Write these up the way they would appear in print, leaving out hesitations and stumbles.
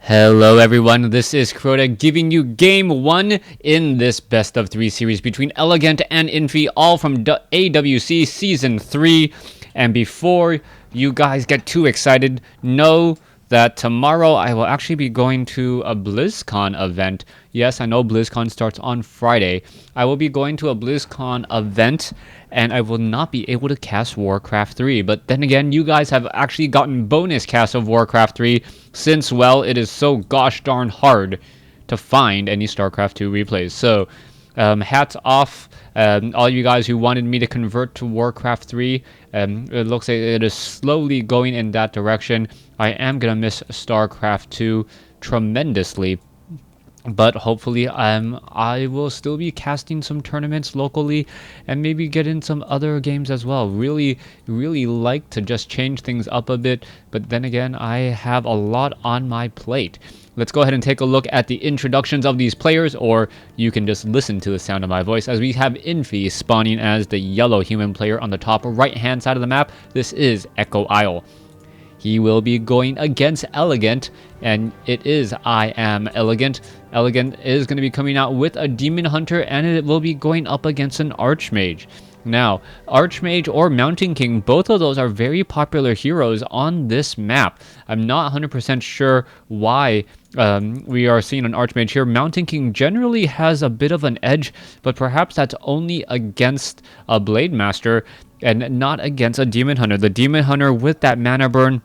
Hello everyone, this is Crota giving you game 1 in this best of 3 series between Elegant and Infi, all from AWC Season 3. And before you guys get too excited, know that tomorrow I will actually be going to a BlizzCon event. Yes, I know BlizzCon starts on Friday. I will be going to a BlizzCon event and I will not be able to cast WarCraft 3. But then again, you guys have actually gotten bonus casts of WarCraft 3 since, well, it is so gosh darn hard to find any StarCraft 2 replays. So, hats off all you guys who wanted me to convert to WarCraft 3. It looks like it is slowly going in that direction. I am going to miss StarCraft 2 tremendously. But hopefully I will still be casting some tournaments locally and maybe get in some other games as well. Really like to just change things up a bit, but then again, I have a lot on my plate. Let's go ahead and take a look at the introductions of these players, or you can just listen to the sound of my voice as we have Infi spawning as the yellow human player on the top right hand side of the map. This is Echo Isle. He will be going against Elegant, and it is I Am Elegant. Elegant is going to be coming out with a Demon Hunter, and it will be going up against an Archmage. Now, Archmage or Mountain King, both of those are very popular heroes on this map. I'm not 100% sure why we are seeing an Archmage here. Mountain King generally has a bit of an edge, but perhaps that's only against a Blade Master and not against a Demon Hunter. The Demon Hunter with that mana burn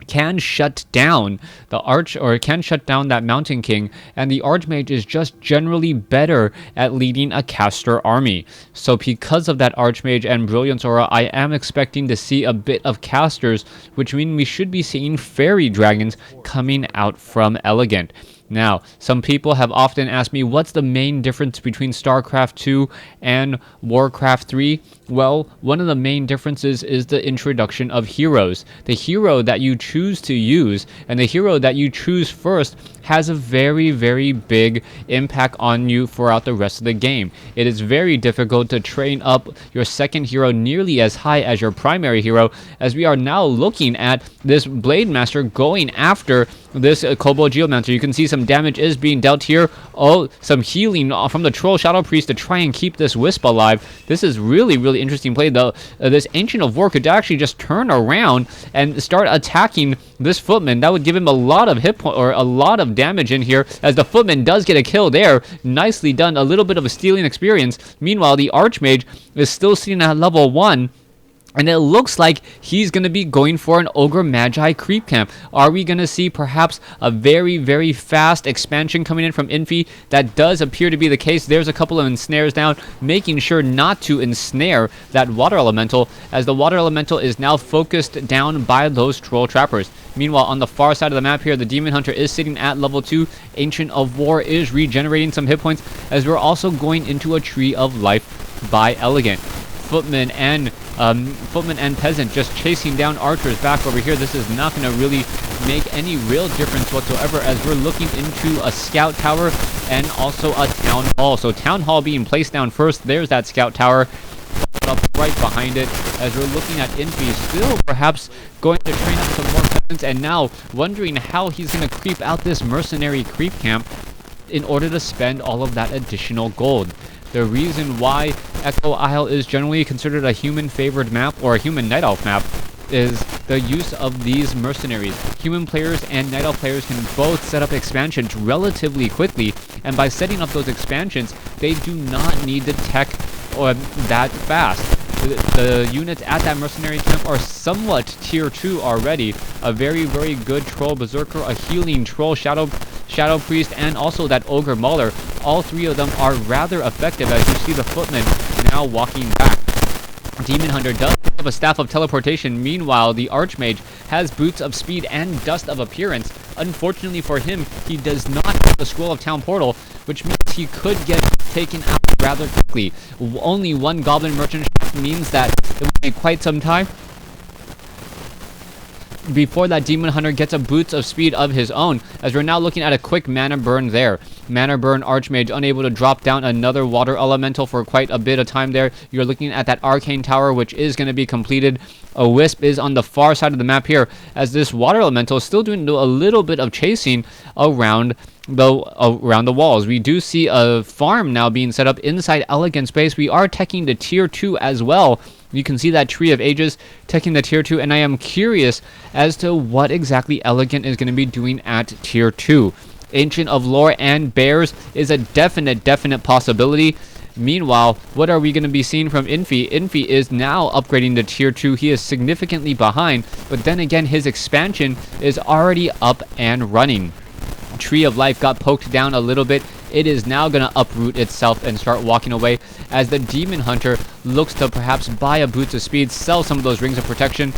can shut down can shut down that Mountain King, and the Archmage is just generally better at leading a caster army. So because of that Archmage and Brilliance Aura, I am expecting to see a bit of casters, which means we should be seeing Fairy Dragons coming out from Elegant. Now, some people have often asked me, what's the main difference between StarCraft 2 and WarCraft 3? Well, one of the main differences is the introduction of heroes. The hero that you choose to use, and the hero that you choose first, has a very big impact on you throughout the rest of the game. It is very difficult to train up your second hero nearly as high as your primary hero, as we are now looking at this Blade Master going after this Kobold Geomancer. You can see some damage is being dealt here. Oh, some healing from the Troll Shadow Priest to try and keep this Wisp alive. This is really interesting play, though. This Ancient of War could actually just turn around and start attacking this Footman. That would give him a lot of hit point, or a lot of damage in here, as the Footman does get a kill there. Nicely done. A little bit of a stealing experience. Meanwhile, the Archmage is still sitting at level 1. And it looks like he's going to be going for an Ogre Magi creep camp. Are we going to see perhaps a very fast expansion coming in from Infi? That does appear to be the case. There's a couple of ensnares down, making sure not to ensnare that Water Elemental, as the Water Elemental is now focused down by those Troll Trappers. Meanwhile, on the far side of the map here, the Demon Hunter is sitting at level 2. Ancient of War is regenerating some hit points, as we're also going into a Tree of Life by Elegant. Footman and Peasant just chasing down archers back over here. This is not going to really make any real difference whatsoever, as we're looking into a scout tower and also a town hall. So town hall being placed down first. There's that scout tower up right behind it, as we're looking at Infi still perhaps going to train up some more peasants, and now wondering how he's going to creep out this mercenary creep camp in order to spend all of that additional gold. The reason why Echo Isle is generally considered a human-favored map, or a human Night Elf map, is the use of these mercenaries. Human players and Night Elf players can both set up expansions relatively quickly, and by setting up those expansions, they do not need the tech that fast. The units at that mercenary camp are somewhat tier 2 already. A very good Troll Berserker, a healing Troll Shadow Priest, and also that Ogre Mauler. All three of them are rather effective, as you see the Footman now walking back. Demon Hunter does have a Staff of Teleportation. Meanwhile, the Archmage has Boots of Speed and Dust of Appearance. Unfortunately for him, he does not have the Scroll of Town Portal, which means he could get taken out rather quickly. Only one Goblin Merchant shop means that it will take quite some time before that Demon Hunter gets a boost of speed of his own, as we're now looking at a quick mana burn there. Mana burn, Archmage unable to drop down another water elemental for quite a bit of time there. You're looking at that Arcane Tower, which is going to be completed. A Wisp is on the far side of the map here, as this water elemental is still doing a little bit of chasing around the walls. We do see a farm now being set up inside Elegant Space. We are teching the tier 2 as well. You can see that Tree of Ages teching the tier 2, and I am curious as to what exactly Elegant is going to be doing at tier 2. Ancient of Lore and Bears is a definite possibility. Meanwhile, what are we going to be seeing from Infi? Infi is now upgrading to tier 2. He is significantly behind, but then again, his expansion is already up and running. Tree of Life got poked down a little bit. It is now going to uproot itself and start walking away, as the Demon Hunter looks to perhaps buy a boost of speed, sell some of those rings of protection,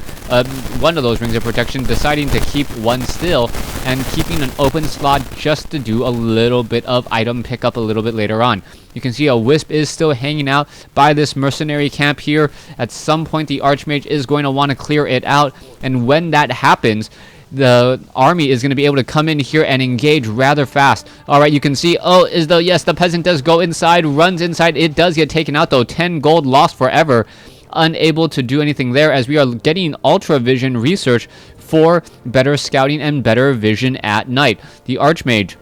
one of those rings of protection, deciding to keep one still and keeping an open slot just to do a little bit of item pickup a little bit later on. You can see a Wisp is still hanging out by this mercenary camp here. At some point, the Archmage is going to want to clear it out, and when that happens, the army is going to be able to come in here and engage rather fast. All right, you can see, yes, the peasant does go inside, runs inside. It does get taken out, though. 10 gold lost forever. Unable to do anything there, as we are getting Ultra Vision research for better scouting and better vision at night. The Archmage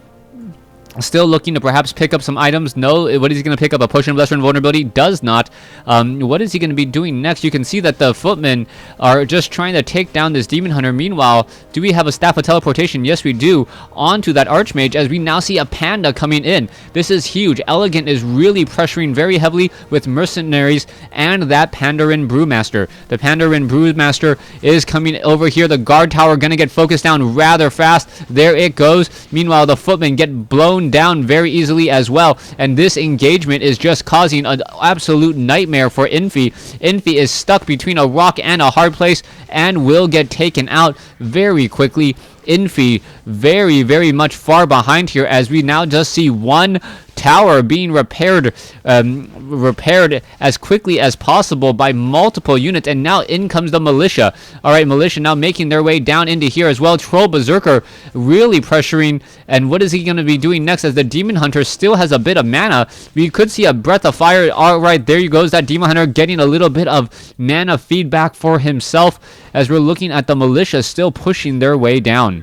still looking to perhaps pick up some items. No, what is he going to pick up? A Potion of Lesser Invulnerability? Does not. What is he going to be doing next? You can see that the footmen are just trying to take down this Demon Hunter. Meanwhile, do we have a Staff of Teleportation? Yes, we do. Onto that Archmage, as we now see a Panda coming in. This is huge. Elegant is really pressuring very heavily with Mercenaries and that Pandarin Brewmaster. The Pandarin Brewmaster is coming over here. The guard tower going to get focused down rather fast. There it goes. Meanwhile, the footmen get blown down very easily as well, and this engagement is just causing an absolute nightmare for Infi. Infi is stuck between a rock and a hard place and will get taken out very quickly. Infi very much far behind here, as we now just see one tower being repaired as quickly as possible by multiple units, and now in comes the militia. All right, militia now making their way down into here as well. Troll Berserker really pressuring, and what is he going to be doing next, as the Demon Hunter still has a bit of mana? We could see a Breath of Fire. All right, there you goes, that Demon Hunter getting a little bit of mana feedback for himself, as we're looking at the militia still pushing their way down.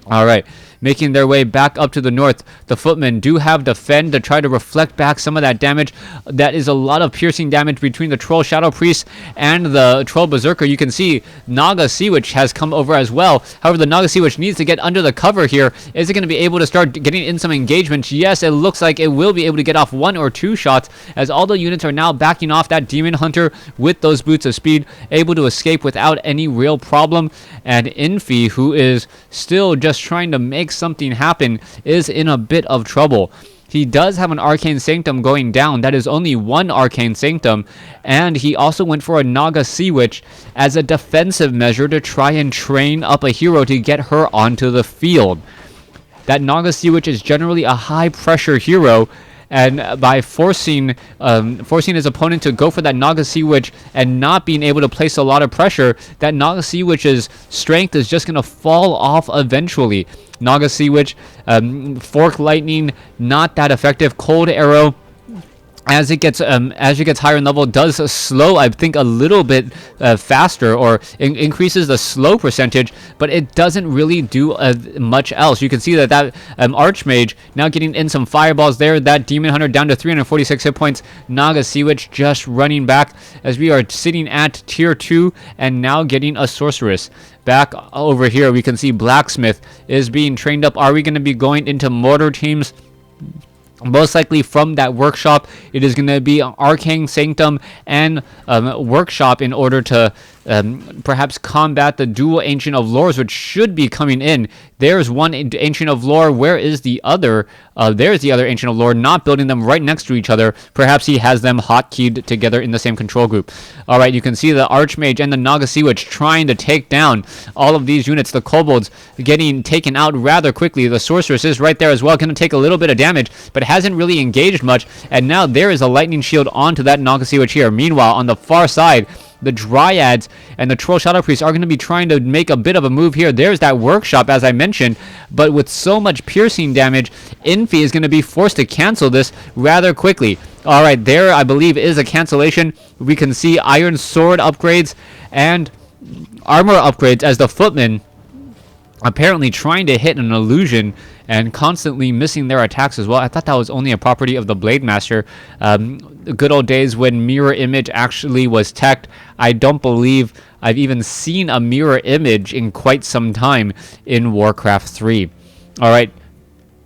All right, making their way back up to the north. The footmen do have Defend to try to reflect back some of that damage. That is a lot of piercing damage between the Troll Shadow Priest and the Troll Berserker. You can see Naga Sea Witch has come over as well. However, the Naga Sea Witch needs to get under the cover here. Is it going to be able to start getting in some engagements? Yes, it looks like it will be able to get off 1 or 2 shots, as all the units are now backing off that Demon Hunter with those boots of speed, able to escape without any real problem. And Infi, who is still just trying to make something happen, is in a bit of trouble. He does have an Arcane Sanctum going down. That is only one Arcane Sanctum, and he also went for a Naga Sea Witch as a defensive measure to try and train up a hero to get her onto the field. That Naga Sea Witch is generally a high pressure hero, and by forcing his opponent to go for that Naga Sea Witch and not being able to place a lot of pressure, that Naga Sea Witch's strength is just going to fall off eventually. Naga Sea Witch, Fork Lightning, not that effective. Cold Arrow, as it gets higher in level, does slow, I think, a little bit faster, or increases the slow percentage, but it doesn't really do much else. You can see that Archmage now getting in some fireballs there. That Demon Hunter down to 346 hit points. Naga Sea Witch just running back, as we are sitting at tier 2 and now getting a Sorceress. Back over here, we can see Blacksmith is being trained up. Are we going to be going into mortar teams? Most likely from that workshop. It is going to be Arcane Sanctum and workshop in order to perhaps combat the dual Ancient of Lores, which should be coming in. There's one Ancient of Lore. Where is the other? There's the other Ancient of Lore, not building them right next to each other. Perhaps he has them hotkeyed together in the same control group. All right, you can see the Archmage and the Naga Sea Witch trying to take down all of these units. The Kobolds getting taken out rather quickly. The Sorceress is right there as well, going to take a little bit of damage, but hasn't really engaged much. And now there is a Lightning Shield onto that Naga Sea Witch here. Meanwhile, on the far side, the Dryads and the Troll Shadow Priests are going to be trying to make a bit of a move here. There's that workshop, as I mentioned, but with so much piercing damage, Infi is going to be forced to cancel this rather quickly. All right, there I believe is a cancellation. We can see Iron Sword upgrades and armor upgrades as the Footmen apparently trying to hit an illusion and constantly missing their attacks as well. I thought that was only a property of the Blade Master. The good old days when mirror image actually was teched. I don't believe I've even seen a mirror image in quite some time in Warcraft 3. All right,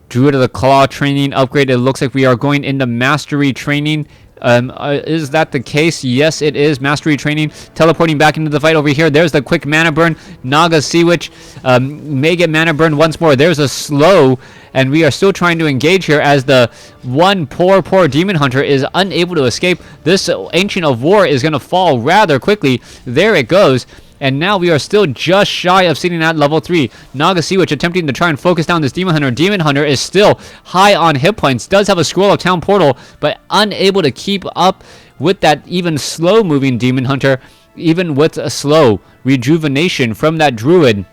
Druid of the Claw training upgrade. It looks like we are going into mastery training. Is that the case? Yes, it is. Mastery training. Teleporting back into the fight over here. There's the quick mana burn. Naga Sea Witch may get mana burn once more. There's a slow, and we are still trying to engage here as the one poor Demon Hunter is unable to escape. This Ancient of War is going to fall rather quickly. There it goes. And now we are still just shy of sitting at level 3. Naga Sea Witch attempting to try and focus down this Demon Hunter. Demon Hunter is still high on hit points. Does have a Scroll of Town Portal, but unable to keep up with that even slow-moving Demon Hunter. Even with a slow rejuvenation from that Druid,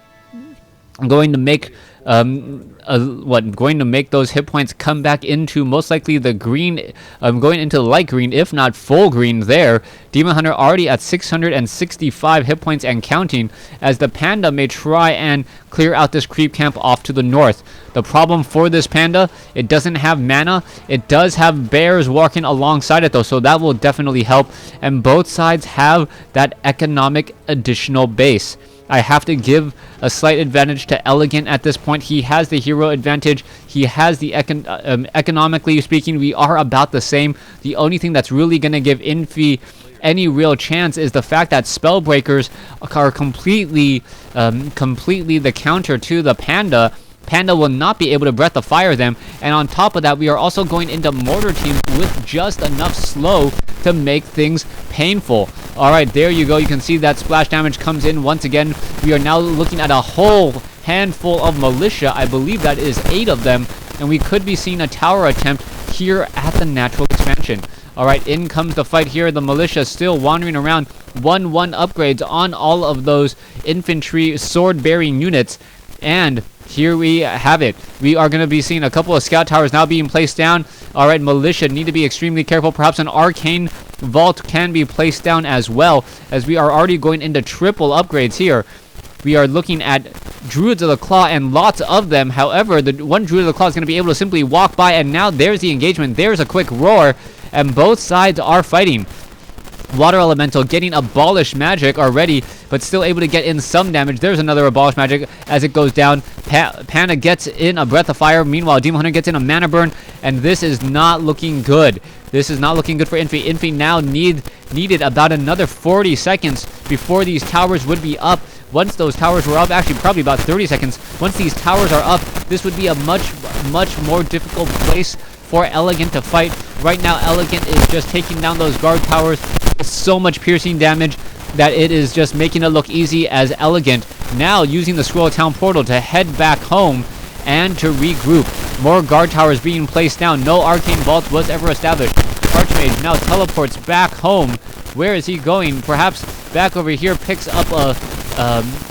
going to make going to make those hit points come back into most likely the green, going into light green, if not full green there. Demon Hunter already at 665 hit points and counting, as the Panda may try and clear out this creep camp off to the north. The problem for this Panda, it doesn't have mana. It does have bears walking alongside it though, so that will definitely help. And both sides have that economic additional base. I have to give a slight advantage to Elegant at this point. He has the hero advantage. He has the economically speaking, we are about the same. The only thing that's really going to give Infi any real chance is the fact that Spellbreakers are completely the counter to the Panda. Panda will not be able to Breath of Fire them, and on top of that, we are also going into Mortar Teams with just enough slow to make things painful. Alright, there you go. You can see that splash damage comes in once again. We are now looking at a whole handful of Militia. I believe that is 8 of them, and we could be seeing a tower attempt here at the natural expansion. Alright, in comes the fight here. The Militia still wandering around. 1-1 upgrades on all of those infantry sword-bearing units, and here we have it. We are going to be seeing a couple of scout towers now being placed down. Alright, Militia need to be extremely careful. Perhaps an arcane vault can be placed down as well, as we are already going into triple upgrades here. We are looking at Druids of the Claw and lots of them. However, the one Druid of the Claw is going to be able to simply walk by, and now there's the engagement. There's a quick roar, and both sides are fighting. Water Elemental getting Abolish Magic already, but still able to get in some damage. There's another Abolish Magic as it goes down. Panda gets in a Breath of Fire. Meanwhile, Demon Hunter gets in a Mana Burn, and this is not looking good. This is not looking good for Infi. Infi now needed about another 40 seconds before these towers would be up. Once those towers were up, actually probably about 30 seconds, once these towers are up, this would be a much more difficult place for Elegant to fight. Right now, Elegant is just taking down those guard towers. So much piercing damage that it is just making it look easy, as Elegant now using the Scroll of Town Portal to head back home and to regroup. More guard towers being placed down. No arcane vault was ever established. Archmage now teleports back home. Where is he going? Perhaps back over here. Picks up a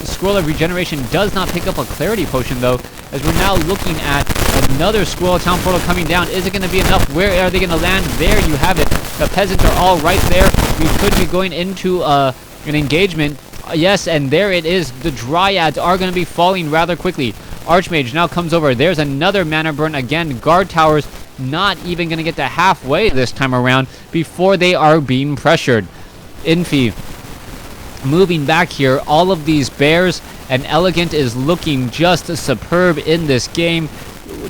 Scroll of Regeneration. Does not pick up a Clarity Potion though, as we're now looking at another Scroll of Town Portal coming down. Is it going to be enough? Where are they going to land? There you have it. The peasants are all right there. We could be going into an engagement. Yes, and there it is. The Dryads are going to be falling rather quickly. Archmage now comes over. There's another Mana Burn again. Guard towers not even going to get to halfway this time around before they are being pressured. Infi moving back here. All of these bears, and Elegant is looking just superb in this game,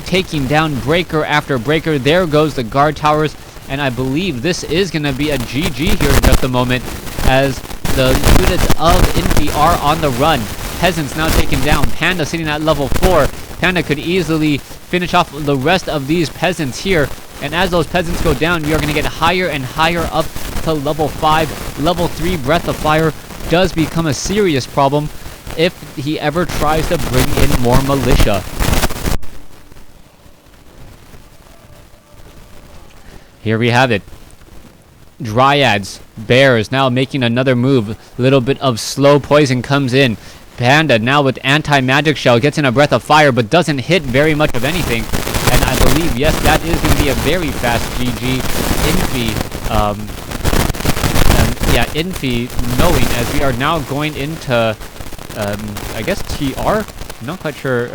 taking down breaker after breaker. There goes the guard towers, and I believe this is going to be a GG here in just a moment, as the units of Infi are on the run. Peasants now taken down. Panda sitting at level 4. Panda could easily finish off the rest of these peasants here, and as those peasants go down, we are going to get higher and higher up to level 5. Level 3 Breath of Fire does become a serious problem if he ever tries to bring in more Militia. Here we have it. Dryads, Bears now making another move. Little bit of slow poison comes in. Panda now with anti-magic shell gets in a breath of fire but doesn't hit very much of anything. And I believe, yes, that is going to be a very fast GG. Infi, yeah, Infi knowing as we are now going into, I guess TR? I'm not quite sure.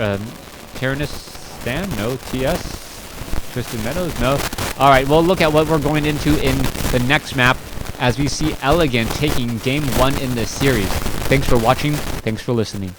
Tyrannus Stan? No. TS? Twisted Meadows? No. Alright, we'll look at what we're going into in the next map as we see Elegant taking game 1 in this series. Thanks for watching. Thanks for listening.